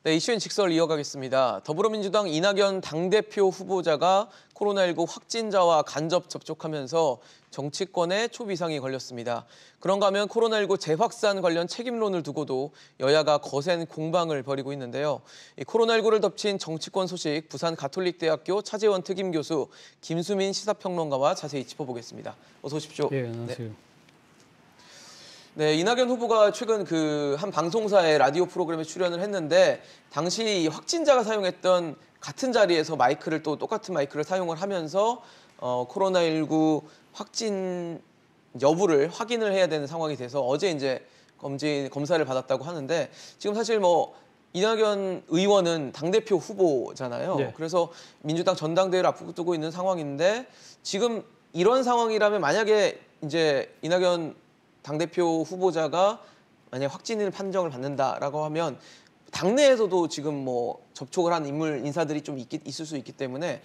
네, 이슈인 직설 이어가겠습니다. 더불어민주당 이낙연 당대표 후보자가 코로나19 확진자와 간접 접촉하면서 정치권에 초비상이 걸렸습니다. 그런가 하면 코로나19 재확산 관련 책임론을 두고도 여야가 거센 공방을 벌이고 있는데요. 이 코로나19를 덮친 정치권 소식, 부산 가톨릭대학교 차재원 특임교수, 김수민 시사평론가와 자세히 짚어보겠습니다. 어서 오십시오. 네, 안녕하세요. 네, 이낙연 후보가 최근 한 방송사의 라디오 프로그램에 출연을 했는데 당시 확진자가 사용했던 같은 자리에서 마이크를 또 똑같은 마이크를 사용을 하면서 코로나19 확진 여부를 확인을 해야 되는 상황이 돼서 어제 이제 검사를 받았다고 하는데 지금 사실 이낙연 의원은 당대표 후보잖아요. 네. 그래서 민주당 전당대회를 앞두고 있는 상황인데 지금 이런 상황이라면 만약에 이제 이낙연 당대표 후보자가 만약 확진을 판정을 받는다라고 하면 당내에서도 지금 접촉을 한 인사들이 좀 있을 수 있기 때문에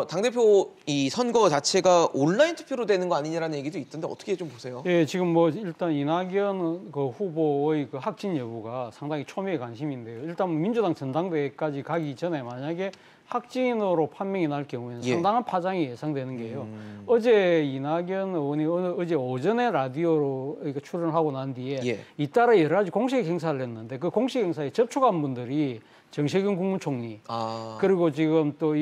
당대표 이 선거 자체가 온라인 투표로 되는 거 아니냐라는 얘기도 있던데 어떻게 좀 보세요? 예, 지금 일단 이낙연 후보의 확진 여부가 상당히 초미의 관심인데요. 일단 민주당 전당대회까지 가기 전에 만약에 확진으로 판명이 날 경우에는 상당한 파장이 예상되는 게요. 어제 이낙연 의원이 어제 오전에 라디오로 출연하고 난 뒤에 잇따라 여러 가지 공식 행사를 했는데 그 공식 행사에 접촉한 분들이 정세균 국무총리, 그리고 지금 또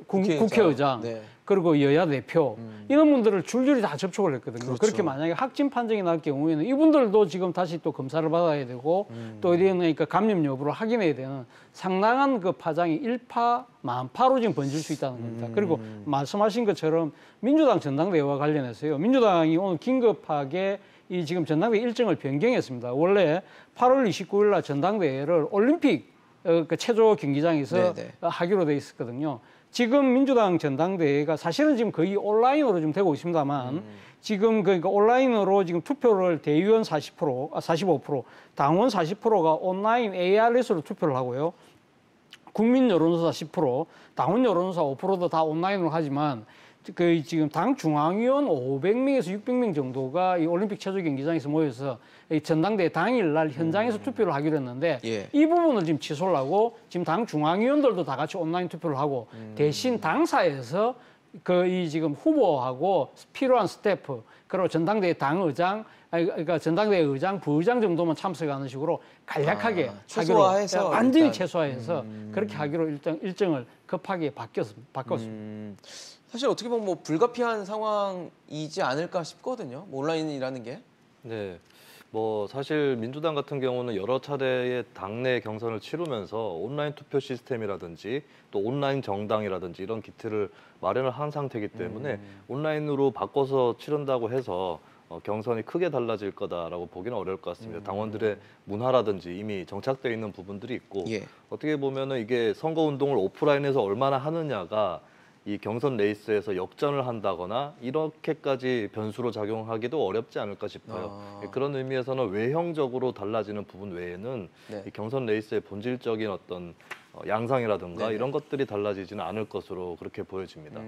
국회의장, 네. 그리고 여야 대표 이런 분들을 줄줄이 다 접촉을 했거든요. 그렇죠. 그렇게 만약에 확진 판정이 날 경우에는 이분들도 지금 다시 또 검사를 받아야 되고 또 이러니까 감염 여부를 확인해야 되는 상당한 그 파장이 일파 만파로 지금 번질 수 있다는 겁니다. 그리고 말씀하신 것처럼 민주당 전당대회와 관련해서요. 민주당이 오늘 긴급하게 이 지금 전당대회 일정을 변경했습니다. 원래 8월 29일 날 전당대회를 올림픽 체조 경기장에서 하기로 돼 있었거든요. 지금 민주당 전당대회가 사실은 지금 거의 온라인으로 좀 되고 있습니다만 지금 그러니까 온라인으로 지금 투표를 대의원 45%, 당원 40%가 온라인 ARS로 투표를 하고요. 국민 여론조사 10%, 당원 여론조사 5%도 다 온라인으로 하지만 지금 당 중앙위원 500명에서 600명 정도가 이 올림픽 체조 경기장에서 모여서 이 전당대회 당일날 현장에서 투표를 하기로 했는데 이 부분을 지금 취소를 하고 지금 당 중앙위원들도 다 같이 온라인 투표를 하고 대신 당사에서 지금 후보하고 필요한 스태프 그리고 전당대회 당의장 그러니까 전당대회 의장, 부의장 정도만 참석하는 식으로 간략하게 최소화해서 완전히 최소화해서 그렇게 하기로 일정을 급하게 바꿨습니다. 사실 어떻게 보면 불가피한 상황이지 않을까 싶거든요. 온라인이라는 게. 네. 사실 민주당 같은 경우는 여러 차례의 당내 경선을 치르면서 온라인 투표 시스템이라든지 또 온라인 정당이라든지 이런 기틀을 마련을 한 상태이기 때문에 온라인으로 바꿔서 치른다고 해서 경선이 크게 달라질 거다라고 보기는 어려울 것 같습니다. 당원들의 문화라든지 이미 정착되어 있는 부분들이 있고 어떻게 보면은 이게 선거운동을 오프라인에서 얼마나 하느냐가 이 경선 레이스에서 역전을 한다거나 이렇게까지 변수로 작용하기도 어렵지 않을까 싶어요. 그런 의미에서는 외형적으로 달라지는 부분 외에는 이 경선 레이스의 본질적인 어떤 양상이라든가 이런 것들이 달라지지는 않을 것으로 그렇게 보여집니다.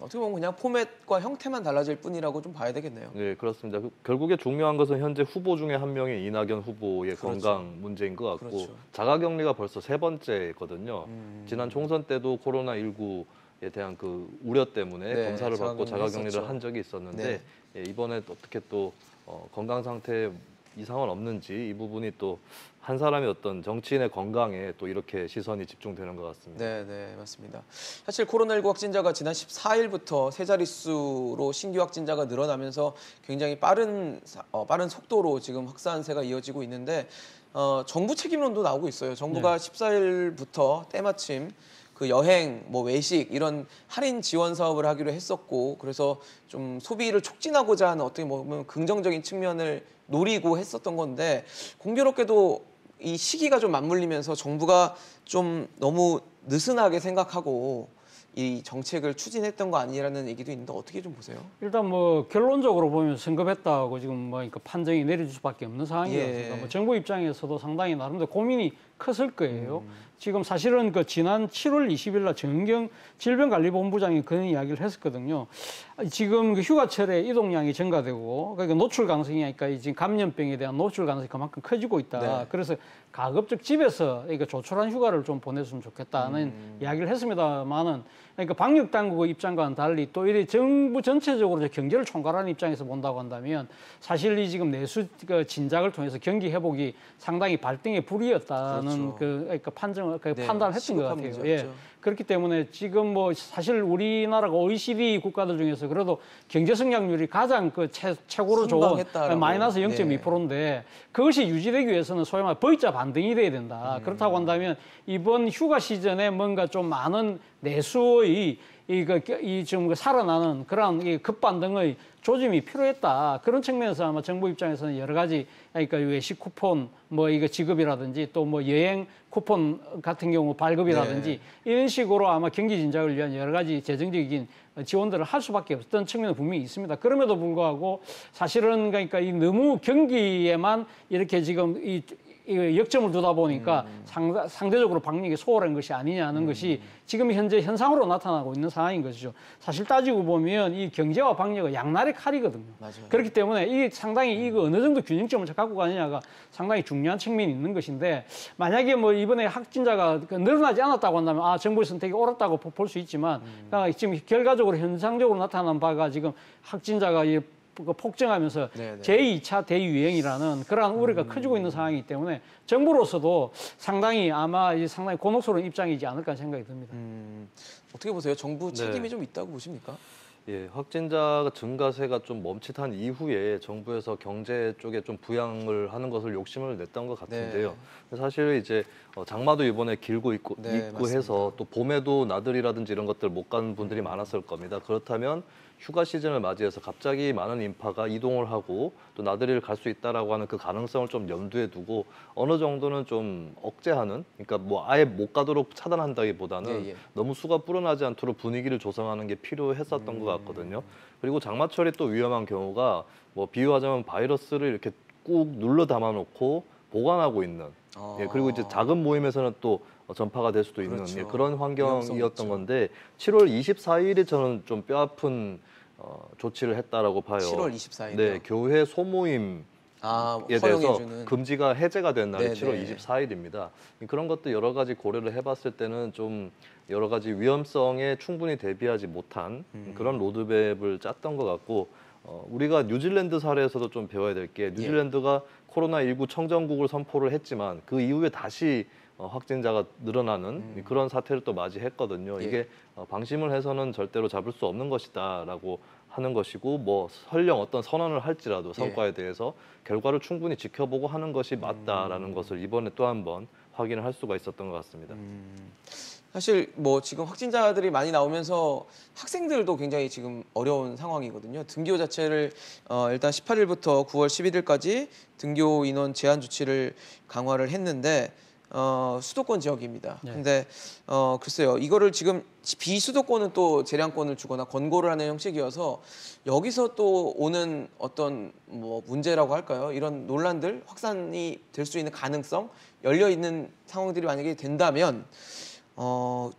어떻게 보면 그냥 포맷과 형태만 달라질 뿐이라고 좀 봐야 되겠네요. 네, 그렇습니다. 결국에 중요한 것은 현재 후보 중에 한 명인 이낙연 후보의 건강 문제인 것 같고 자가격리가 벌써 3번째거든요. 지난 총선 때도 코로나19에 대한 우려 때문에 검사를 받고 자가격리를 한 적이 있었는데 이번에 어떻게 또 건강 상태에 이상은 없는지 이 부분이 또 한 사람의 어떤 정치인의 건강에 또 이렇게 시선이 집중되는 것 같습니다. 네, 맞습니다. 사실 코로나19 확진자가 지난 14일부터 세 자릿수로 신규 확진자가 늘어나면서 굉장히 빠른 속도로 지금 확산세가 이어지고 있는데 정부 책임론도 나오고 있어요. 정부가 14일부터 때마침 여행, 외식 이런 할인 지원 사업을 하기로 했었고 그래서 좀 소비를 촉진하고자 하는 어떻게 보면 긍정적인 측면을 노리고 했었던 건데 공교롭게도 이 시기가 좀 맞물리면서 정부가 좀 너무 느슨하게 생각하고 이 정책을 추진했던 거 아니라는 얘기도 있는데 어떻게 좀 보세요? 일단 결론적으로 보면 성급했다고 지금 판정이 내려질 수밖에 없는 상황이라서 정부 입장에서도 상당히 나름대로 고민이 컸을 거예요. 지금 사실은 그 지난 7월 20일 날 정경 질병관리본부장이 그런 이야기를 했었거든요. 지금 그 휴가철에 이동량이 증가되고 그러니까 노출 가능성이니까 지금 감염병에 대한 노출 가능성이 그만큼 커지고 있다. 네. 그래서 가급적 집에서 그러니까 조촐한 휴가를 좀 보냈으면 좋겠다는 이야기를 했습니다만은 그러니까 방역 당국의 입장과는 달리 또 이래 정부 전체적으로 경제를 총괄하는 입장에서 본다고 한다면 사실 이 지금 내수 그 진작을 통해서 경기 회복이 상당히 발등에 불이었다는 그렇죠. 그러니까 판단을 네, 판단을 했던 것 시급한 같아요. 문제였죠. 예. 그렇기 때문에 지금 뭐 사실 우리나라가 OECD 국가들 중에서 그래도 경제 성장률이 가장 그 최고로 좋은 선방했다라고. 마이너스 0.2%인데 그것이 유지되기 위해서는 소위 말해 V자 반등이 돼야 된다. 그렇다고 한다면 이번 휴가 시즌에 뭔가 좀 많은 내수의 이 좀 살아나는 그런 이 급반등의 조짐이 필요했다. 그런 측면에서 아마 정부 입장에서는 여러 가지 그러니까 외식 쿠폰 뭐 이거 지급이라든지 또 뭐 여행 쿠폰 같은 경우 발급이라든지 이런 식으로 아마 경기 진작을 위한 여러 가지 재정적인 지원들을 할 수밖에 없었던 측면은 분명히 있습니다. 그럼에도 불구하고 사실은 그러니까 이 너무 경기에만 이렇게 지금 이 역점을 두다 보니까 상대적으로 방역이 소홀한 것이 아니냐는 것이 지금 현재 현상으로 나타나고 있는 상황인 것이죠. 사실 따지고 보면 이 경제와 방역은 양날의 칼이거든요. 맞아요. 그렇기 때문에 이 상당히 이거 어느 정도 균형점을 갖고 가느냐가 상당히 중요한 측면이 있는 것인데 만약에 뭐 이번에 확진자가 늘어나지 않았다고 한다면 아 정부의 선택이 옳았다고 볼 수 있지만 그러니까 지금 결과적으로 현상적으로 나타난 바가 지금 확진자가 폭증하면서 네네. 제2차 대유행이라는 그러한 우려가 커지고 있는 상황이기 때문에 정부로서도 상당히 아마 상당히 곤혹스러운 입장이지 않을까 생각이 듭니다. 어떻게 보세요? 정부 책임이 네. 좀 있다고 보십니까? 예, 확진자 증가세가 좀 멈칫한 이후에 정부에서 경제 쪽에 좀 부양을 하는 것을 욕심을 냈던 것 같은데요. 사실 이제 장마도 이번에 길고 있고 네, 해서 또 봄에도 나들이라든지 이런 것들 못 가는 분들이 많았을 겁니다. 그렇다면 휴가 시즌을 맞이해서 갑자기 많은 인파가 이동을 하고 또 나들이를 갈 수 있다라고 하는 그 가능성을 좀 염두에 두고 어느 정도는 좀 억제하는, 그러니까 뭐 아예 못 가도록 차단한다기보다는 예, 예. 너무 수가 불어나지 않도록 분위기를 조성하는 게 필요했었던 것 같거든요. 그리고 장마철이 또 위험한 경우가 뭐 비유하자면 바이러스를 이렇게 꾹 눌러 담아놓고 보관하고 있는, 예, 그리고 이제 작은 모임에서는 또 전파가 될 수도 있는 그렇죠. 예, 그런 환경이었던 위험성이 건데 7월 24일에 저는 좀 뼈아픈 조치를 했다라고 봐요. 7월 24일. 네, 교회 소모임에 대해서 허용해주는. 금지가 해제가 된 날이 네네. 7월 24일입니다. 그런 것도 여러 가지 고려를 해봤을 때는 좀 여러 가지 위험성에 충분히 대비하지 못한 그런 로드맵을 짰던 것 같고 우리가 뉴질랜드 사례에서도 좀 배워야 될 게 뉴질랜드가 코로나19 청정국을 선포를 했지만 그 이후에 다시 확진자가 늘어나는 그런 사태를 또 맞이했거든요. 예. 이게 방심을 해서는 절대로 잡을 수 없는 것이다라고 하는 것이고 뭐 설령 어떤 선언을 할지라도 성과에 대해서 결과를 충분히 지켜보고 하는 것이 맞다라는 것을 이번에 또 한 번 확인을 할 수가 있었던 것 같습니다. 사실 뭐 지금 확진자들이 많이 나오면서 학생들도 굉장히 지금 어려운 상황이거든요. 등교 자체를 일단 18일부터 9월 11일까지 등교 인원 제한 조치를 강화를 했는데 수도권 지역입니다. 네. 근데 글쎄요, 이거를 지금 비수도권은 또 재량권을 주거나 권고를 하는 형식이어서 여기서 또 오는 어떤 뭐 문제라고 할까요? 이런 논란들, 확산이 될 수 있는 가능성, 열려 있는 상황들이 만약에 된다면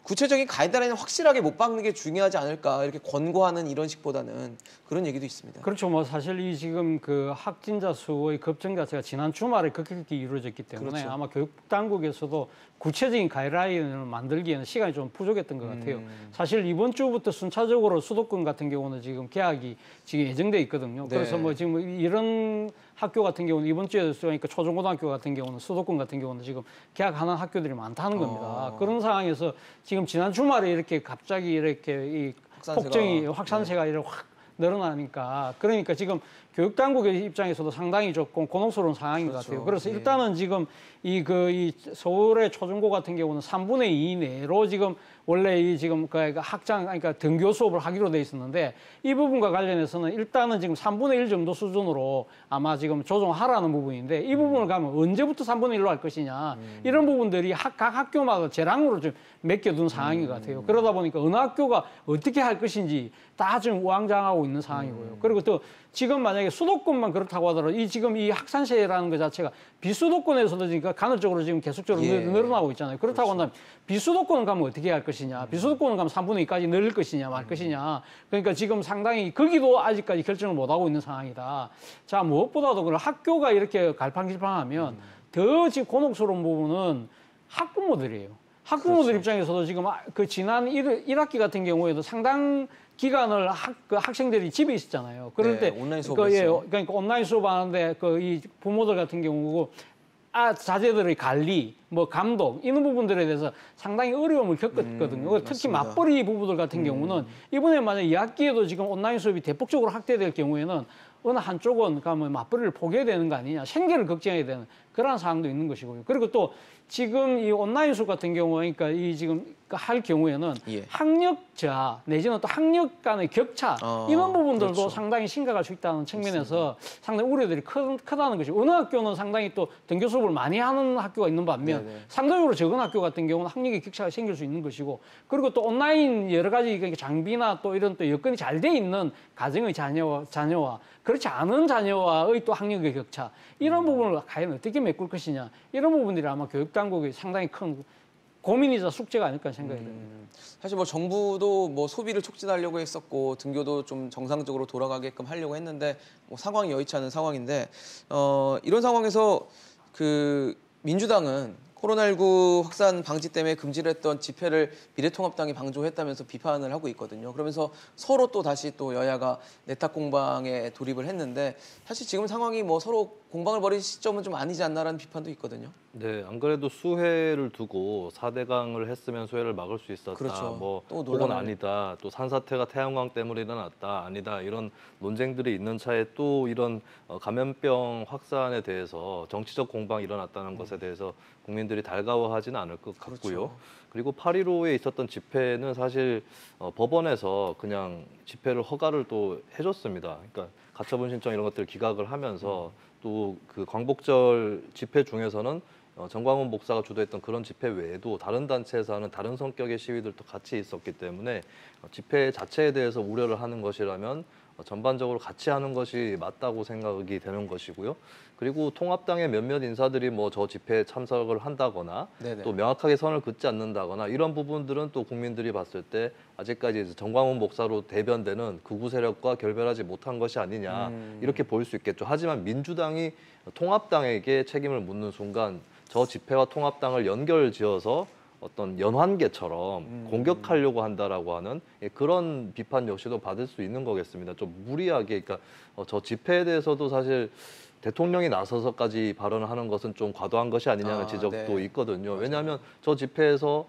구체적인 가이드라인을 확실하게 못 박는 게 중요하지 않을까, 이렇게 권고하는 이런 식보다는 그런 얘기도 있습니다. 그렇죠. 뭐 사실 이 지금 그 확진자 수의 급증 자체가 지난 주말에 급격히 이루어졌기 때문에 그렇죠. 아마 교육 당국에서도 구체적인 가이드라인을 만들기에는 시간이 좀 부족했던 것 같아요. 사실 이번 주부터 순차적으로 수도권 같은 경우는 지금 개학이 지금 예정돼 있거든요. 네. 그래서 뭐 지금 이런 학교 같은 경우는 이번 주에 그러니까 초중고등학교 같은 경우는 수도권 같은 경우는 지금 개학하는 학교들이 많다는 겁니다. 그런 상황에서 지금 지난 주말에 이렇게 갑자기 이렇게 이 확산세가 이렇게 확 늘어나니까 그러니까 지금 교육 당국의 입장에서도 상당히 조금 곤혹스러운 상황인 것 그렇죠. 같아요. 그래서 예. 일단은 지금 이 서울의 초중고 같은 경우는 3분의 2 내로 지금 원래 이 지금 그 학장 그러니까 등교 수업을 하기로 돼 있었는데 이 부분과 관련해서는 일단은 지금 3분의 1 정도 수준으로 아마 지금 조정하라는 부분인데 이 부분을 가면 언제부터 3분의 1로 할 것이냐 이런 부분들이 각 학교마다 재량으로 좀 맡겨둔 상황인 것 같아요. 그러다 보니까 어느 학교가 어떻게 할 것인지 다 지금 우왕좌왕하고 있는 상황이고요. 그리고 또 지금 만약에 만약에 수도권만 그렇다고 하더라도 이 지금 이 확산세라는 것 자체가 비수도권에서도 그러니까 간헐적으로 지금 계속적으로 예. 늘어나고 있잖아요. 그렇다고 한다면 비수도권은 가면 어떻게 할 것이냐, 비수도권은 가면 3분의 2까지 늘릴 것이냐 말 것이냐. 그러니까 지금 상당히 거기도 아직까지 결정을 못 하고 있는 상황이다. 자, 무엇보다도 그런 학교가 이렇게 갈팡질팡하면 더 지금 곤혹스러운 부분은 학부모들이에요. 학부모들 입장에서도 지금 그 지난 1학기 같은 경우에도 상당 기간을 그 학생들이 집에 있었잖아요. 그럴 네, 때 온라인 수업했어요. 그러니까 온라인 수업하는데 그 이 부모들 같은 경우고 자제들의 관리, 뭐 감독 이런 부분들에 대해서 상당히 어려움을 겪었거든요. 특히 맞습니다. 맞벌이 부부들 같은 경우는 이번에 만약 2학기에도 지금 온라인 수업이 대폭적으로 확대될 경우에는 어느 한쪽은 가면 맞벌이를 포기해야 되는 거 아니냐, 생계를 걱정해야 되는 그런 상황도 있는 것이고요. 그리고 또 지금 이 온라인 수업 같은 경우, 그러니까 이 지금 할 경우에는 예. 학력자 내지는 또 학력 간의 격차 이런 부분들도 그렇죠. 상당히 심각할 수 있다는 측면에서 상당히 우려들이 크다는 것이고, 어느 학교는 상당히 또 등교 수업을 많이 하는 학교가 있는 반면 네네. 상대적으로 적은 학교 같은 경우는 학력의 격차가 생길 수 있는 것이고, 그리고 또 온라인 여러 가지 그러니까 장비나 또 이런 또 여건이 잘 돼 있는 가정의 자녀와 그렇지 않은 자녀와의 또 학력의 격차 이런 부분을 과연 어떻게 메꿀 것이냐, 이런 부분들이 아마 교육 당국이 상당히 큰 고민이자 숙제가 아닐까 생각이 듭니다. 사실 뭐 정부도 뭐 소비를 촉진하려고 했었고 등교도 좀 정상적으로 돌아가게끔 하려고 했는데 뭐 상황이 여의치 않은 상황인데 이런 상황에서 그 민주당은 코로나19 확산 방지 때문에 금지를 했던 집회를 미래통합당이 방조했다면서 비판을 하고 있거든요. 그러면서 서로 또 다시 또 여야가 내탁 공방에 돌입을 했는데 사실 지금 상황이 뭐 서로 공방을 벌일 시점은 좀 아니지 않나라는 비판도 있거든요. 네, 안 그래도 수해를 두고 4대강을 했으면 수해를 막을 수 있었다. 그렇죠. 뭐 또 혹은 논란을- 아니다. 또 산사태가 태양광 때문에 일어났다. 아니다. 이런 논쟁들이 있는 차에 또 이런 감염병 확산에 대해서 정치적 공방이 일어났다는 것에 대해서 국민들이 달가워하지는 않을 것 같고요. 그렇죠. 그리고 8.15에 있었던 집회는 사실 법원에서 그냥 집회를 허가를 또 해줬습니다. 그러니까 가처분 신청 이런 것들 기각을 하면서 또 그 광복절 집회 중에서는 정광훈 목사가 주도했던 그런 집회 외에도 다른 단체에서 하는 다른 성격의 시위들도 같이 있었기 때문에 집회 자체에 대해서 우려를 하는 것이라면 전반적으로 같이 하는 것이 맞다고 생각이 되는 것이고요. 그리고 통합당의 몇몇 인사들이 뭐 저 집회에 참석을 한다거나 네네. 또 명확하게 선을 긋지 않는다거나 이런 부분들은 또 국민들이 봤을 때 아직까지 이제 정광훈 목사로 대변되는 극우 세력과 결별하지 못한 것이 아니냐 이렇게 보일 수 있겠죠. 하지만 민주당이 통합당에게 책임을 묻는 순간 저 집회와 통합당을 연결지어서 어떤 연환계처럼 공격하려고 한다라고 하는 그런 비판 역시도 받을 수 있는 거겠습니다. 좀 무리하게, 그러니까 저 집회에 대해서도 사실 대통령이 나서서까지 발언을 하는 것은 좀 과도한 것이 아니냐는 지적도 네. 있거든요. 왜냐하면 저 집회에서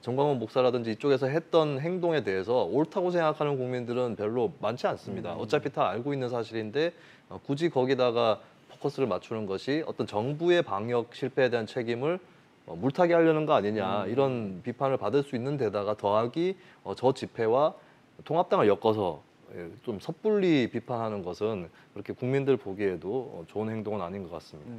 정광훈 목사라든지 이쪽에서 했던 행동에 대해서 옳다고 생각하는 국민들은 별로 많지 않습니다. 어차피 다 알고 있는 사실인데 굳이 거기다가 포커스를 맞추는 것이 어떤 정부의 방역 실패에 대한 책임을 물타기 하려는 거 아니냐 이런 비판을 받을 수 있는 데다가 더하기 저 집회와 통합당을 엮어서 좀 섣불리 비판하는 것은 그렇게 국민들 보기에도 좋은 행동은 아닌 것 같습니다.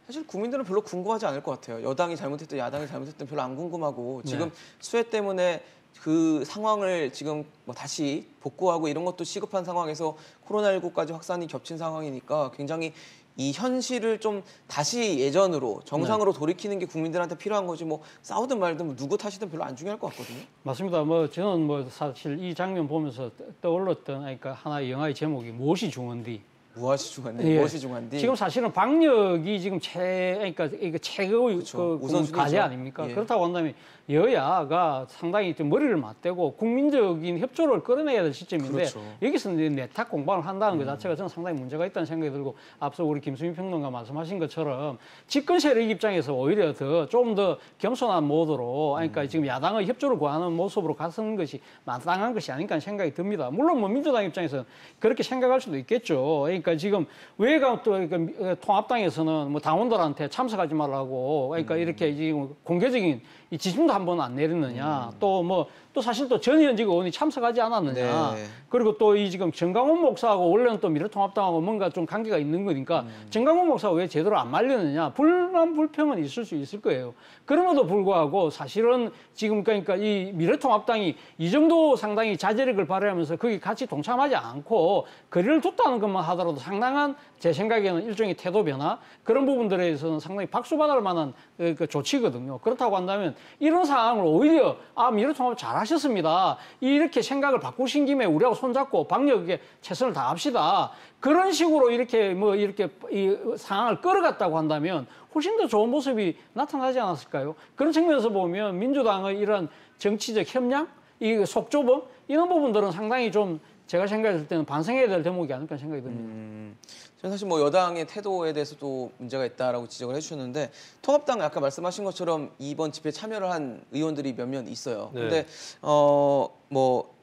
사실 국민들은 별로 궁금하지 않을 것 같아요. 여당이 잘못했든 야당이 잘못했든 별로 안 궁금하고 지금 수해 때문에 그 상황을 지금 뭐 다시 복구하고 이런 것도 시급한 상황에서 코로나19까지 확산이 겹친 상황이니까 굉장히 이 현실을 좀 다시 예전으로 정상으로 돌이키는 게 국민들한테 필요한 거지 뭐 싸우든 말든 뭐 누구 탓이든 별로 안 중요할 것 같거든요. 맞습니다. 뭐 저는 뭐 사실 이 장면 보면서 떠올랐던 그러니까 하나의 영화의 제목이 무엇이 중헌디. 무엇이 중요한데 예. 무엇이 중요한데 지금 사실은 방역이 지금 그러니까 이거 최고의 그렇죠. 그 우선순위죠. 과제 아닙니까? 예. 그렇다고 한다면 여야가 상당히 좀 머리를 맞대고 국민적인 협조를 끌어내야 될 시점인데 그렇죠. 여기서 이제 내탁 공방을 한다는 것 자체가 저는 상당히 문제가 있다는 생각이 들고, 앞서 우리 김수민 평론가 말씀하신 것처럼 집권 세력 입장에서 오히려 좀 더 겸손한 모드로 그러니까 지금 야당의 협조를 구하는 모습으로 가는 것이 마땅한 것이 아닌가 하는 생각이 듭니다. 물론 뭐 민주당 입장에서는 그렇게 생각할 수도 있겠죠. 그러니까 그러니까 지금 왜가 또 그러니까 통합당에서는 뭐 당원들한테 참석하지 말라고 그러니까 이렇게 지금 공개적인 이 지침도 한번 안 내렸느냐. 또 사실 또 전현직 의원이 참석하지 않았느냐. 네. 그리고 또 이 지금 정강훈 목사하고 원래는 또 미래통합당하고 뭔가 좀 관계가 있는 거니까 정강훈 목사가 왜 제대로 안 말렸느냐. 불만 불평은 있을 수 있을 거예요. 그럼에도 불구하고 사실은 지금 그러니까 이 미래통합당이 이 정도 상당히 자제력을 발휘하면서 거기 같이 동참하지 않고 거리를 뒀다는 것만 하더라도 상당한 제 생각에는 일종의 태도 변화 그런 부분들에 대해서는 상당히 박수받을 만한 그 조치거든요. 그렇다고 한다면 이런 상황을 오히려 미래통합 잘하셨습니다. 이렇게 생각을 바꾸신 김에 우리하고 손잡고 방역에 최선을 다합시다. 그런 식으로 이렇게 이렇게 이 상황을 끌어갔다고 한다면 훨씬 더 좋은 모습이 나타나지 않았을까요? 그런 측면에서 보면 민주당의 이런 정치적 협량, 이 속좁음 이런 부분들은 상당히 좀 제가 생각했을 때는 반성해야 될 대목이 아닐까 생각이 듭니다. 저는 사실 뭐 여당의 태도에 대해서도 문제가 있다라고 지적을 해주셨는데 통합당 아까 말씀하신 것처럼 이번 집회에 참여를 한 의원들이 몇몇 있어요. 네. 근데 뭐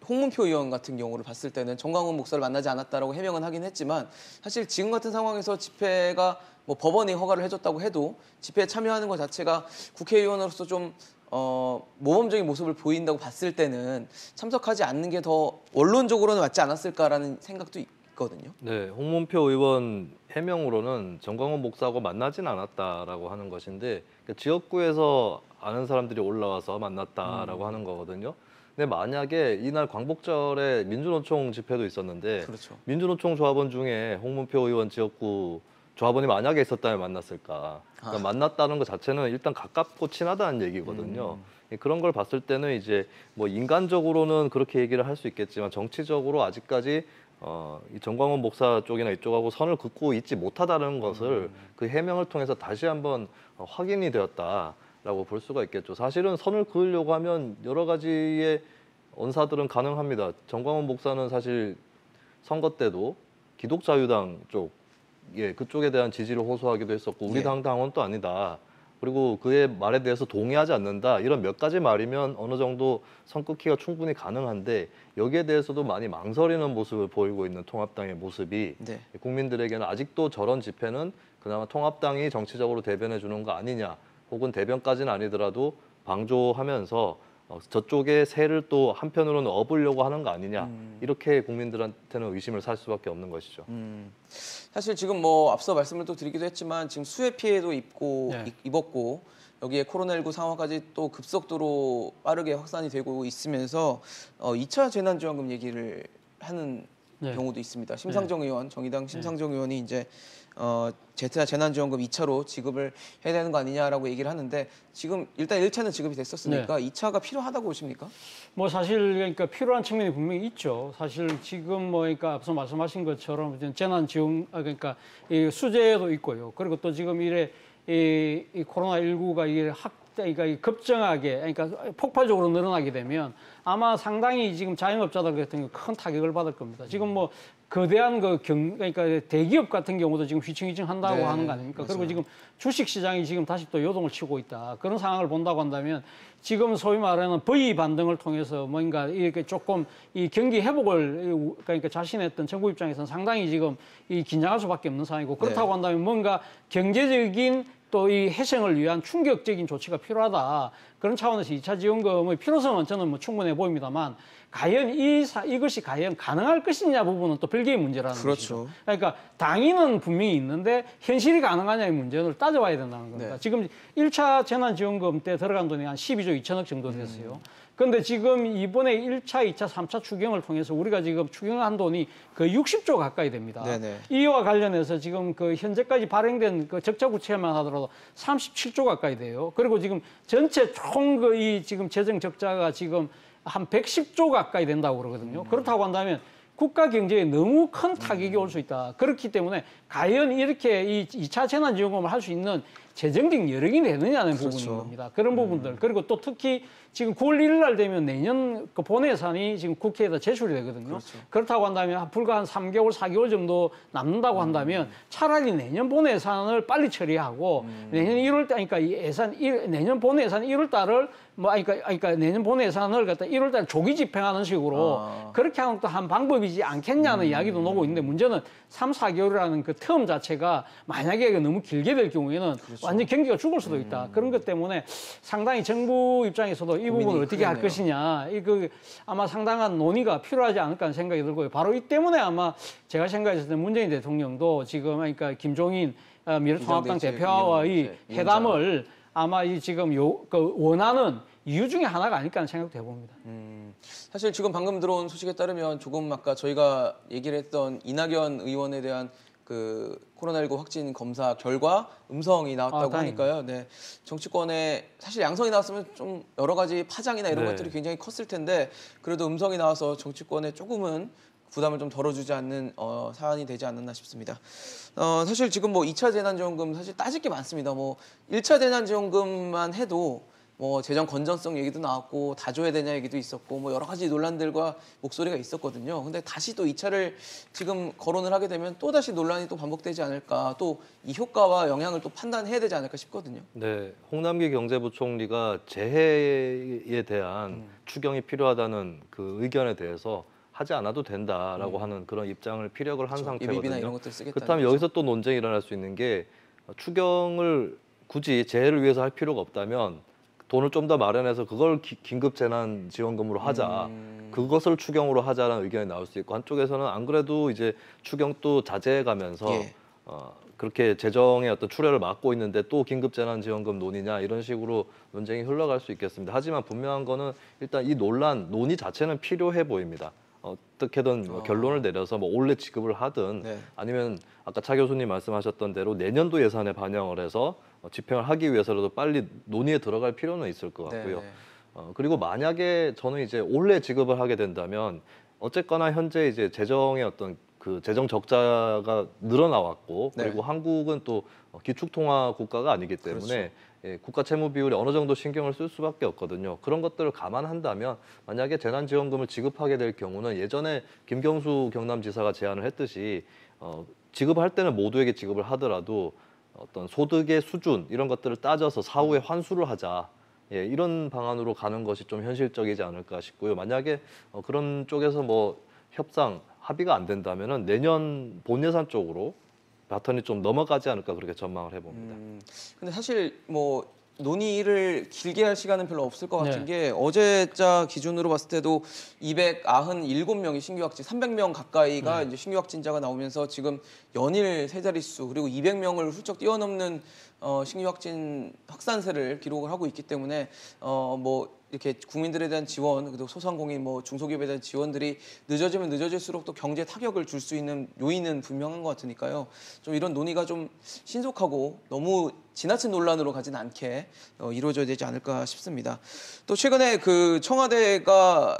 홍문표 의원 같은 경우를 봤을 때는 정강훈 목사를 만나지 않았다라고 해명은 하긴 했지만 사실 지금 같은 상황에서 집회가 뭐 법원이 허가를 해줬다고 해도 집회에 참여하는 것 자체가 국회의원으로서 좀 모범적인 모습을 보인다고 봤을 때는 참석하지 않는 게 더 원론적으로는 맞지 않았을까라는 생각도 있거든요. 네, 홍문표 의원 해명으로는 정광훈 목사하고 만나진 않았다라고 하는 것인데 그러니까 지역구에서 아는 사람들이 올라와서 만났다라고 하는 거거든요. 근데 만약에 이날 광복절에 민주노총 집회도 있었는데 그렇죠. 민주노총 조합원 중에 홍문표 의원 지역구 조합원이 만약에 있었다면 만났을까? 그러니까 만났다는 것 자체는 일단 가깝고 친하다는 얘기거든요. 그런 걸 봤을 때는 이제 뭐 인간적으로는 그렇게 얘기를 할 수 있겠지만 정치적으로 아직까지 이 정광훈 목사 쪽이나 이쪽하고 선을 긋고 있지 못하다는 것을 그 해명을 통해서 다시 한번 확인이 되었다라고 볼 수가 있겠죠. 사실은 선을 그으려고 하면 여러 가지의 언사들은 가능합니다. 정광훈 목사는 사실 선거 때도 기독자유당 쪽 그쪽에 대한 지지를 호소하기도 했었고 우리 당 당원도 아니다. 그리고 그의 말에 대해서 동의하지 않는다. 이런 몇 가지 말이면 어느 정도 선 끊기가 충분히 가능한데 여기에 대해서도 많이 망설이는 모습을 보이고 있는 통합당의 모습이 국민들에게는 아직도 저런 집회는 그나마 통합당이 정치적으로 대변해 주는 거 아니냐. 혹은 대변까지는 아니더라도 방조하면서 저쪽의 새를 또 한편으로는 업으려고 하는 거 아니냐. 이렇게 국민들한테는 의심을 살 수밖에 없는 것이죠. 사실 지금 뭐 앞서 말씀을 또 드리기도 했지만 지금 수해 피해도 입었고 여기에 코로나19 상황까지 또 급속도로 빠르게 확산이 되고 있으면서 2차 재난지원금 얘기를 하는 경우도 있습니다. 심상정 의원, 정의당 심상정 의원이 이제 재난지원금 2차로 지급을 해야 되는 거 아니냐라고 얘기를 하는데 지금 일단 1차는 지급이 됐었으니까 2차가 필요하다고 보십니까? 뭐 사실 그러니까 필요한 측면이 분명히 있죠. 사실 지금 뭐 그러니까 앞서 말씀하신 것처럼 재난지원 그러니까 이 수재도 있고요. 그리고 또 지금 이 코로나19가 이게 그러니까 급증하게 그러니까 폭발적으로 늘어나게 되면 아마 상당히 지금 자영업자들 같은 경우 큰 타격을 받을 겁니다. 지금 뭐 거대한 그러니까 대기업 같은 경우도 지금 휘청휘청 한다고 하는 거 아닙니까? 맞아요. 그리고 지금 주식 시장이 지금 다시 또 요동을 치고 있다. 그런 상황을 본다고 한다면 지금 소위 말하는 V 반등을 통해서 뭔가 이렇게 조금 이 경기 회복을 그러니까 자신했던 정부 입장에서는 상당히 지금 이 긴장할 수밖에 없는 상황이고 그렇다고 한다면 뭔가 경제적인 또 이 해생을 위한 충격적인 조치가 필요하다. 그런 차원에서 2차 지원금의 필요성은 저는 뭐 충분해 보입니다만 과연 이것이 과연 가능할 것이냐 부분은 또 별개의 문제라는 것이죠. 그러니까 당위는 분명히 있는데 현실이 가능하냐의 문제를 따져봐야 된다는 겁니다. 지금 1차 재난지원금 때 들어간 돈이 한 12조 2천억 정도 됐어요. 그런데 지금 이번에 1차, 2차, 3차 추경을 통해서 우리가 지금 추경한 돈이 거의 60조 가까이 됩니다. 이와 관련해서 지금 그 현재까지 발행된 그 적자 부채만 하더라도 37조 가까이 돼요. 그리고 지금 전체 총 이 지금 재정 적자가 지금 한 110조 가까이 된다고 그러거든요. 그렇다고 한다면 국가 경제에 너무 큰 타격이 올 수 있다. 그렇기 때문에 과연 이렇게 이 2차 재난지원금을 할 수 있는 재정적 여력이 되느냐는 그렇죠. 부분인 겁니다. 그런 부분들. 그리고 또 특히 지금 9월 1일 날 되면 내년 그 본예산이 지금 국회에다 제출이 되거든요. 그렇죠. 그렇다고 한다면 불과 한 3개월, 4개월 정도 남는다고 한다면 차라리 내년 본예산을 빨리 처리하고 내년 1월 달, 그러니까 이 내년 본예산 1월 달을 그러니까 내년 본예산을 갖다 1월 달 조기 집행하는 식으로 그렇게 하는 것도 한 방법이지 않겠냐는 이야기도 나오고 있는데 문제는 3, 4개월이라는 그 텀 자체가 만약에 너무 길게 될 경우에는 그렇죠. 완전 경기가 죽을 수도 있다. 그런 것 때문에 상당히 정부 입장에서도 이 부분을 어떻게 할 것이냐, 아마 상당한 논의가 필요하지 않을까 하는 생각이 들고요. 바로 이 때문에 아마 제가 생각했을 때 문재인 대통령도 지금 그러니까 김종인 미래통합당 대표와의 회담을 아마 이 지금 원하는 이유 중에 하나가 아닐까 하는 생각도 해봅니다. 사실 지금 방금 들어온 소식에 따르면 조금 아까 저희가 얘기를 했던 이낙연 의원에 대한 그 코로나19 확진 검사 결과 음성이 나왔다고 하니까요. 네, 정치권에 사실 양성이 나왔으면 좀 여러 가지 파장이나 이런 것들이 굉장히 컸을 텐데 그래도 음성이 나와서 정치권에 조금은 부담을 좀 덜어주지 않는 사안이 되지 않았나 싶습니다. 사실 지금 뭐 2차 재난지원금 사실 따질 게 많습니다. 뭐 1차 재난지원금만 해도 뭐 재정 건전성 얘기도 나왔고 다 줘야 되냐 얘기도 있었고 뭐 여러 가지 논란들과 목소리가 있었거든요. 근데 다시 또 2차를 지금 거론을 하게 되면 또 다시 논란이 또 반복되지 않을까, 또 이 효과와 영향을 또 판단해야 되지 않을까 싶거든요. 네, 홍남기 경제부총리가 재해에 대한 추경이 필요하다는 그 의견에 대해서 하지 않아도 된다라고 하는 그런 입장을 피력을 한 그렇죠. 상태거든요. 예비비나 이런 것들 쓰겠다는 그렇다면 거죠. 여기서 또 논쟁이 일어날 수 있는 게 추경을 굳이 재해를 위해서 할 필요가 없다면 돈을 좀 더 마련해서 그걸 긴급 재난 지원금으로 하자. 그것을 추경으로 하자라는 의견이 나올 수 있고, 한쪽에서는 안 그래도 이제 추경도 자제해 가면서 그렇게 재정의 어떤 출혈을 막고 있는데 또 긴급 재난 지원금 논의냐 이런 식으로 논쟁이 흘러갈 수 있겠습니다. 하지만 분명한 거는 일단 이 논의 자체는 필요해 보입니다. 어떻게든 결론을 내려서 뭐 올해 지급을 하든 아니면 아까 차 교수님 말씀하셨던 대로 내년도 예산에 반영을 해서 집행을 하기 위해서라도 빨리 논의에 들어갈 필요는 있을 것 같고요. 그리고 만약에 저는 이제 올해 지급을 하게 된다면 어쨌거나 현재 이제 재정의 어떤 그 재정 적자가 늘어나왔고 그리고 한국은 또 기축통화 국가가 아니기 때문에 예, 국가 채무 비율에 어느 정도 신경을 쓸 수밖에 없거든요. 그런 것들을 감안한다면 만약에 재난지원금을 지급하게 될 경우는 예전에 김경수 경남지사가 제안을 했듯이 지급할 때는 모두에게 지급을 하더라도 어떤 소득의 수준 이런 것들을 따져서 사후에 환수를 하자. 예, 이런 방안으로 가는 것이 좀 현실적이지 않을까 싶고요. 만약에 그런 쪽에서 뭐 협상 합의가 안 된다면은 내년 본예산 쪽으로 바턴이 좀 넘어가지 않을까 그렇게 전망을 해봅니다. 근데 사실 뭐 논의를 길게 할 시간은 별로 없을 것 같은 게 어제자 기준으로 봤을 때도 297명이 신규 확진, 300명 가까이가 이제 신규 확진자가 나오면서 지금 연일 세 자릿수 그리고 200명을 훌쩍 뛰어넘는 신규 확진 확산세를 기록을 하고 있기 때문에 뭐 이렇게 국민들에 대한 지원, 그리고 소상공인, 뭐 중소기업에 대한 지원들이 늦어지면 늦어질수록 또 경제 타격을 줄 수 있는 요인은 분명한 것 같으니까요. 좀 이런 논의가 좀 신속하고 너무 지나친 논란으로 가진 않게 이루어져야 되지 않을까 싶습니다. 또 최근에 그 청와대가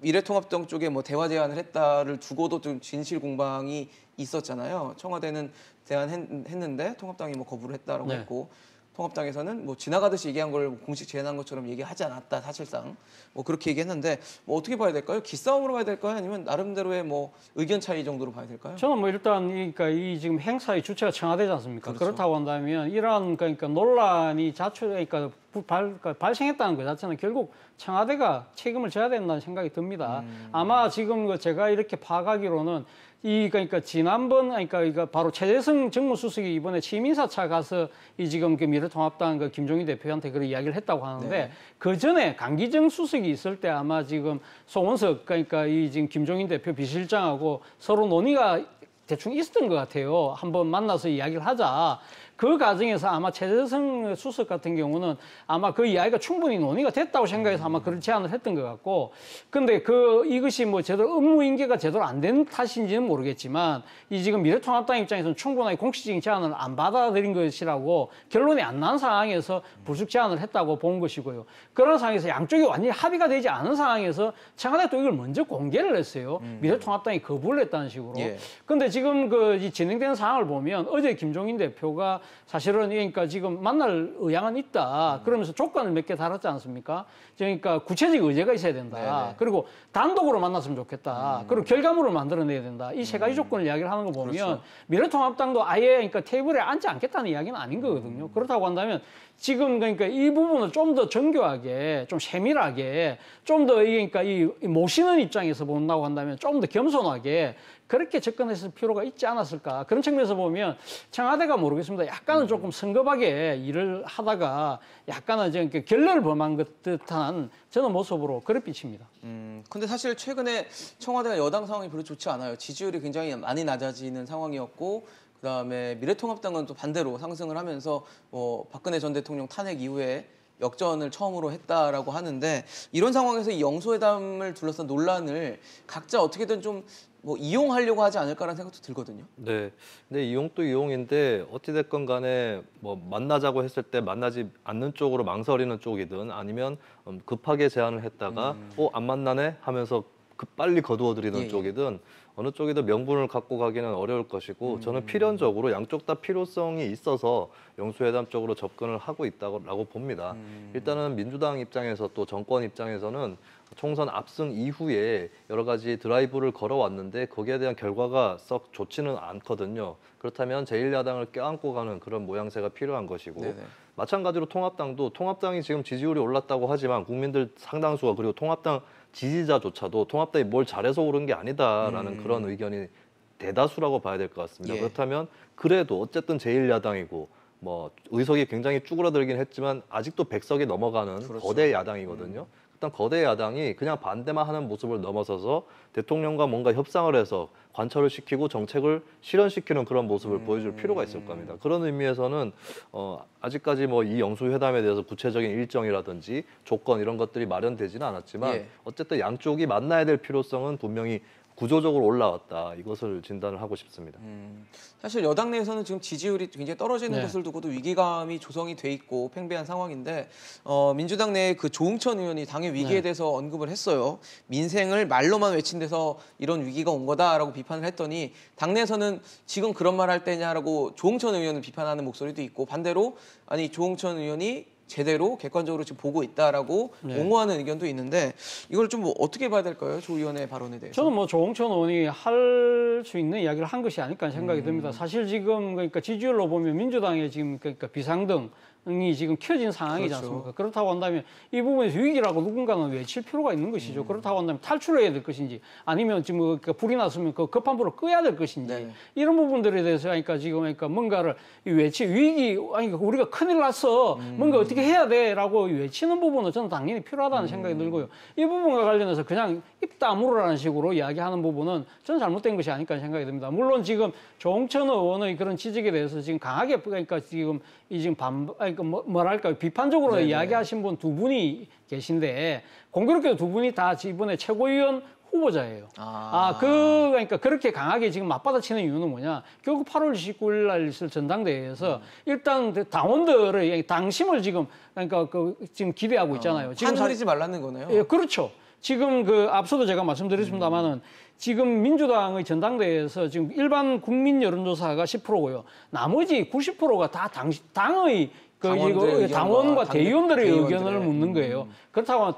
미래통합당 쪽에 뭐 대화 제안을 했다를 두고도 좀 진실 공방이 있었잖아요. 청와대는 제안했는데 통합당이 뭐 거부를 했다라고 했고. 통합당에서는 뭐 지나가듯이 얘기한 걸 공식 제안한 것처럼 얘기하지 않았다 사실상 뭐 그렇게 얘기했는데 뭐 어떻게 봐야 될까요? 기싸움으로 봐야 될까요? 아니면 나름대로의 뭐 의견 차이 정도로 봐야 될까요? 저는 뭐 일단 그러니까 이 지금 행사의 주체가 청와대지 않습니까? 그렇죠. 그렇다고 한다면 이러한 그러니까 논란이 그러니까 발생했다는 것 자체는 결국 청와대가 책임을 져야 된다는 생각이 듭니다. 아마 지금 제가 이렇게 파악하기로는 그러니까 지난번 그러니까 바로 최재성 정무수석이 이번에 취임인사차 가서 이 지금 그 미래통합당 그 김종인 대표한테 그런 이야기를 했다고 하는데 그 전에 강기정 수석이 있을 때 아마 지금 송원석 그러니까 이 지금 김종인 대표 비서실장하고 서로 논의가 대충 있었던 것 같아요. 한번 만나서 이야기를 하자. 그 과정에서 아마 최재성 수석 같은 경우는 아마 그 이야기가 충분히 논의가 됐다고 생각해서 아마 그런 제안을 했던 것 같고, 근데 이것이 뭐 제대로 업무 인계가 제대로 안 된 탓인지는 모르겠지만 이 지금 미래통합당 입장에서는 충분하게 공식적인 제안을 안 받아들인 것이라고 결론이 안 난 상황에서 불쑥 제안을 했다고 본 것이고요. 그런 상황에서 양쪽이 완전히 합의가 되지 않은 상황에서 청와대가 또 이걸 먼저 공개를 했어요. 미래통합당이 거부를 했다는 식으로. 근데 지금 이 진행되는 상황을 보면 어제 김종인 대표가 사실은 그러니까 지금 만날 의향은 있다. 그러면서 조건을 몇 개 달았지 않습니까? 그러니까 구체적 의제가 있어야 된다. 네네. 그리고 단독으로 만났으면 좋겠다. 그리고 결과물을 만들어내야 된다. 이 세 가지 조건을 이야기를 하는 거 보면 그렇죠. 미래통합당도 아예 그러니까 테이블에 앉지 않겠다는 이야기는 아닌 거거든요. 그렇다고 한다면 지금 그러니까 이 부분을 좀 더 정교하게, 좀 세밀하게, 좀 더 그러니까 이 모시는 입장에서 본다고 한다면 좀 더 겸손하게 그렇게 접근했을 필요가 있지 않았을까. 그런 측면에서 보면 청와대가 모르겠습니다. 약간은 조금 성급하게 일을 하다가 약간은 좀 결례를 범한 것 듯한 저는 모습으로 그래 비칩니다. 근데 사실 최근에 청와대가 여당 상황이 별로 좋지 않아요. 지지율이 굉장히 많이 낮아지는 상황이었고, 그다음에 미래통합당은 또 반대로 상승을 하면서 뭐 박근혜 전 대통령 탄핵 이후에 역전을 처음으로 했다라고 하는데, 이런 상황에서 이 영수회담을 둘러싼 논란을 각자 어떻게든 좀 뭐 이용하려고 하지 않을까라는 생각도 들거든요. 네. 근데 이용도 이용인데 어찌됐건 간에 뭐 만나자고 했을 때 만나지 않는 쪽으로 망설이는 쪽이든 아니면 급하게 제안을 했다가 안 만나네 하면서 빨리 거두어들이는 예, 예. 쪽이든 어느 쪽이든 명분을 갖고 가기는 어려울 것이고 저는 필연적으로 양쪽 다 필요성이 있어서 영수회담 쪽으로 접근을 하고 있다고 봅니다. 일단은 민주당 입장에서 또 정권 입장에서는 총선 압승 이후에 여러 가지 드라이브를 걸어왔는데 거기에 대한 결과가 썩 좋지는 않거든요. 그렇다면 제1야당을 껴안고 가는 그런 모양새가 필요한 것이고 네네. 마찬가지로 통합당이 지금 지지율이 올랐다고 하지만 국민들 상당수가 그리고 통합당 지지자조차도 통합당이 뭘 잘해서 오른 게 아니다라는 그런 의견이 대다수라고 봐야 될 것 같습니다. 예. 그렇다면 그래도 어쨌든 제1야당이고 뭐 의석이 굉장히 쭈그러들긴 했지만 아직도 100석이 넘어가는 그렇죠. 거대 야당이거든요. 일단 거대 야당이 그냥 반대만 하는 모습을 넘어서서 대통령과 뭔가 협상을 해서 관철을 시키고 정책을 실현시키는 그런 모습을 보여줄 필요가 있을 겁니다. 그런 의미에서는 아직까지 뭐 이 영수회담에 대해서 구체적인 일정이라든지 조건 이런 것들이 마련되지는 않았지만 예. 어쨌든 양쪽이 만나야 될 필요성은 분명히 구조적으로 올라왔다. 이것을 진단을 하고 싶습니다. 사실 여당 내에서는 지금 지지율이 굉장히 떨어지는 네. 것을 두고도 위기감이 조성이 돼 있고 팽배한 상황인데, 민주당 내에 그 조응천 의원이 당의 위기에 네. 대해서 언급을 했어요. 민생을 말로만 외친 데서 이런 위기가 온 거다라고 비판을 했더니, 당내에서는 지금 그런 말 할 때냐라고 조응천 의원을 비판하는 목소리도 있고, 반대로 아니 조응천 의원이 제대로 객관적으로 지금 보고 있다라고 네. 옹호하는 의견도 있는데, 이걸 좀 뭐 어떻게 봐야 될까요? 조 의원의 발언에 대해서. 저는 뭐 조홍천 의원이 할 수 있는 이야기를 한 것이 아닐까 생각이 듭니다. 사실 지금 그러니까 지지율로 보면 민주당의 지금 그러니까 비상등이 지금 켜진 상황이지 그렇죠. 않습니까? 그렇다고 한다면 이 부분에서 위기라고 누군가는 외칠 필요가 있는 것이죠. 그렇다고 한다면 탈출해야 될 것인지 아니면 지금 그러니까 불이 났으면 그 급한 불을 끄야 될 것인지 네. 이런 부분들에 대해서 그러니까 지금 그러니까 뭔가를 위기 아니 우리가 큰일 났어 뭔가 어떻게 해야 돼라고 외치는 부분은 저는 당연히 필요하다는 생각이 들고요. 이 부분과 관련해서 그냥 입 다물으라는 식으로 이야기하는 부분은 저는 잘못된 것이 아닐까 생각이 듭니다. 물론 지금 조홍천 의원의 그런 지적에 대해서 지금 강하게 그러니까 지금 그러니까 뭐랄까 비판적으로 네네. 이야기하신 분 두 분이 계신데 공교롭게도 두 분이 다 이번에 최고위원 후보자예요. 그러니까 그렇게 강하게 지금 맞받아치는 이유는 뭐냐? 결국 8월 29일 날 있을 전당대회에서 일단 그 당원들의 당심을 지금 그러니까 지금 기대하고 있잖아요. 지금 판 흐리지 말라는 거네요. 예, 그렇죠. 지금 앞서도 제가 말씀드렸습니다만은 지금 민주당의 전당대회에서 지금 일반 국민 여론조사가 10%고요. 나머지 90%가 다 당의 당원과 대의원들의 의견을 묻는 거예요. 그렇다고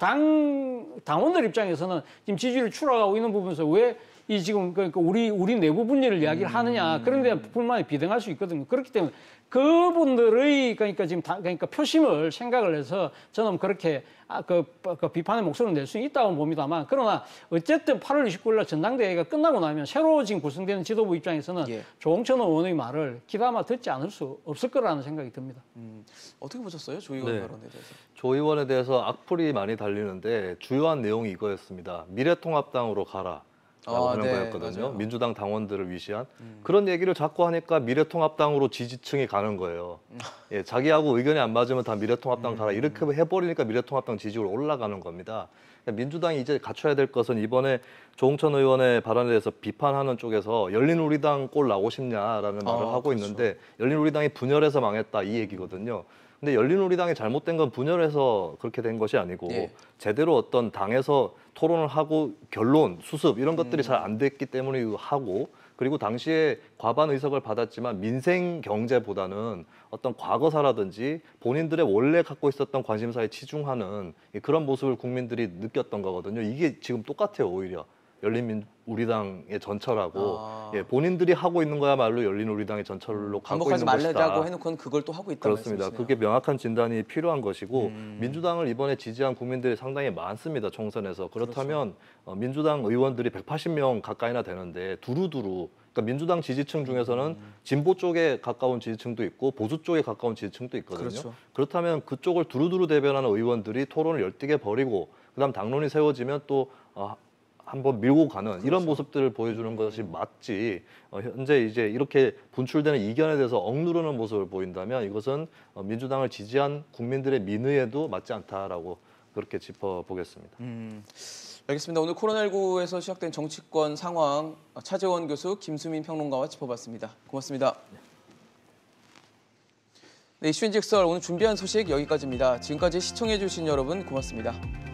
당원들 입장에서는 지금 지지율이 추락하고 있는 부분에서 왜 이 지금 그러니까 우리 내부 분열을 이야기를 하느냐 그런 데 불만이 비등할 수 있거든요. 그렇기 때문에 그분들의 그러니까 지금 그러니까 표심을 생각을 해서 저는 그렇게 그 비판의 목소리를 낼 수 있다고 봅니다만 그러나 어쨌든 8월 29일 날 전당대회가 끝나고 나면 새로 지금 구성되는 지도부 입장에서는 예. 조홍천 의원의 말을 귀담아 듣지 않을 수 없을 거라는 생각이 듭니다. 어떻게 보셨어요? 조 의원 네. 발언에 대해서. 조 의원에 대해서 악플이 많이 달리는데 주요한 내용이 이거였습니다. 미래통합당으로 가라. 라고 하는 네, 거였거든요. 맞아요. 민주당 당원들을 위시한 그런 얘기를 자꾸 하니까 미래통합당으로 지지층이 가는 거예요. 예, 자기하고 의견이 안 맞으면 다 미래통합당 가라 이렇게 해버리니까 미래통합당 지지율 올라가는 겁니다. 그러니까 민주당이 이제 갖춰야 될 것은 이번에 조홍천 의원의 발언에 대해서 비판하는 쪽에서 열린우리당 꼴 나고 싶냐라는 말을 하고 그렇죠. 있는데 열린우리당이 분열해서 망했다 이 얘기거든요. 근데 열린우리당이 잘못된 건 분열해서 그렇게 된 것이 아니고 예. 제대로 어떤 당에서 토론을 하고 결론, 수습 이런 것들이 잘 안 됐기 때문에 하고 그리고 당시에 과반 의석을 받았지만 민생 경제보다는 어떤 과거사라든지 본인들의 원래 갖고 있었던 관심사에 치중하는 그런 모습을 국민들이 느꼈던 거거든요. 이게 지금 똑같아요, 오히려. 열린우리당의 전철하고 예, 본인들이 하고 있는 거야말로 열린우리당의 전철로 가고 반복하지 있는 것이다. 말라고 해놓고는 그걸 또 하고 있다 그렇습니다. 말씀이시네요. 그게 명확한 진단이 필요한 것이고 민주당을 이번에 지지한 국민들이 상당히 많습니다. 총선에서. 그렇다면 민주당 의원들이 180명 가까이나 되는데 두루두루 그러니까 민주당 지지층 중에서는 진보 쪽에 가까운 지지층도 있고 보수 쪽에 가까운 지지층도 있거든요. 그렇죠. 그렇다면 그쪽을 두루두루 대변하는 의원들이 토론을 열띠게 벌이고 그다음 당론이 세워지면 또 한번 밀고 가는 이런 모습들을 보여주는 것이 맞지 현재 이제 이렇게 분출되는 이견에 대해서 억누르는 모습을 보인다면 이것은 민주당을 지지한 국민들의 민의에도 맞지 않다라고 그렇게 짚어보겠습니다. 알겠습니다. 오늘 코로나19에서 시작된 정치권 상황 차재원 교수, 김수민 평론가와 짚어봤습니다. 고맙습니다. 네, 이슈인직설 오늘 준비한 소식 여기까지입니다. 지금까지 시청해주신 여러분 고맙습니다.